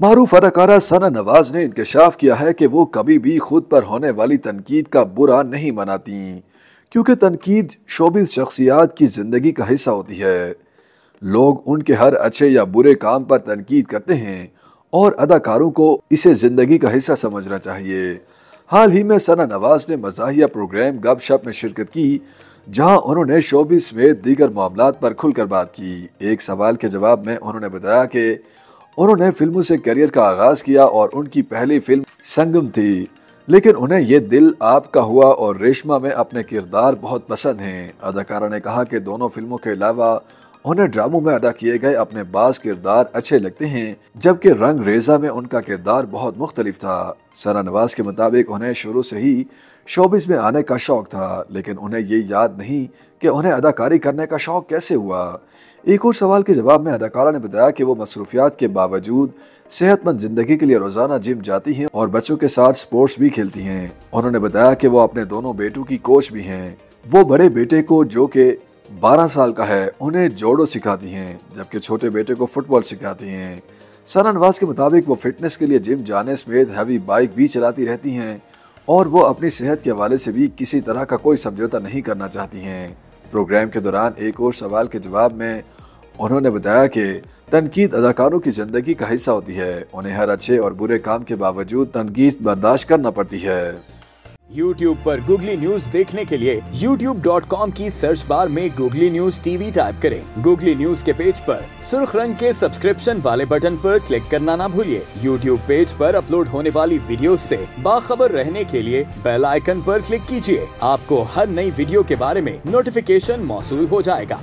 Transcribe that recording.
मारूफ अदाकारा सना नवाज ने इंकशाफ किया है कि वो कभी भी खुद पर होने वाली तनकीद का बुरा नहीं मनाती, क्योंकि तनकीद शोबिज़ शख्सियात की जिंदगी का हिस्सा होती है। लोग उनके हर अच्छे या बुरे काम पर तनकीद करते हैं और अदाकारों को इसे जिंदगी का हिस्सा समझना चाहिए। हाल ही में सना नवाज ने मज़ाहिया प्रोग्राम गपशप में शिरकत की, जहां उन्होंने शोबिज़ समेत दीगर मामलात पर खुलकर बात की। एक सवाल के जवाब में उन्होंने बताया कि उन्होंने फिल्मों से करियर का आगाज किया और उनकी पहली फिल्म संगम थी, लेकिन उन्हें ये दिल आपका हुआ और रेशमा में अपने किरदार बहुत पसंद हैं। अदाकारा ने कहा कि दोनों फिल्मों के अलावा उन्हें ड्रामों में अदा किए गए अपने बाज किरदार अच्छे लगते हैं, जबकि रंग रेजा में उनका किरदार बहुत मुख्तलिफ था। सना नवाज के मुताबिक उन्हें शुरू से ही शोबिस में आने का शौक था, लेकिन उन्हें ये याद नहीं कि उन्हें अदाकारी करने का शौक कैसे हुआ। एक और सवाल के जवाब में अदाकारा ने बताया कि वो मसरूफियात के बावजूद सेहतमंद जिंदगी के लिए रोजाना जिम जाती हैं और बच्चों के साथ स्पोर्ट्स भी खेलती हैं। उन्होंने बताया कि वो अपने दोनों बेटों की कोच भी हैं। वो बड़े बेटे को, जो कि 12 साल का है, उन्हें जोड़ो सिखाती हैं, जबकि छोटे बेटे को फुटबॉल सिखाती हैं। सना नवाज के मुताबिक वो फिटनेस के लिए जिम जाने समेत हैवी बाइक भी चलाती रहती हैं और वो अपनी सेहत के हवाले से भी किसी तरह का कोई समझौता नहीं करना चाहती हैं। प्रोग्राम के दौरान एक और सवाल के जवाब में उन्होंने बताया कि तनकीद अदाकारों की जिंदगी का हिस्सा होती है। उन्हें हर अच्छे और बुरे काम के बावजूद तनकीद बर्दाश्त करना पड़ती है। YouTube पर गूगली न्यूज देखने के लिए youtube.com की सर्च बार में गूगली न्यूज टीवी टाइप करें। गूगली न्यूज के पेज पर सुर्ख रंग के सब्सक्रिप्शन वाले बटन पर क्लिक करना ना भूलिए। YouTube पेज पर अपलोड होने वाली वीडियोस से बाखबर रहने के लिए बेल आइकन पर क्लिक कीजिए। आपको हर नई वीडियो के बारे में नोटिफिकेशन मौसूल हो जाएगा।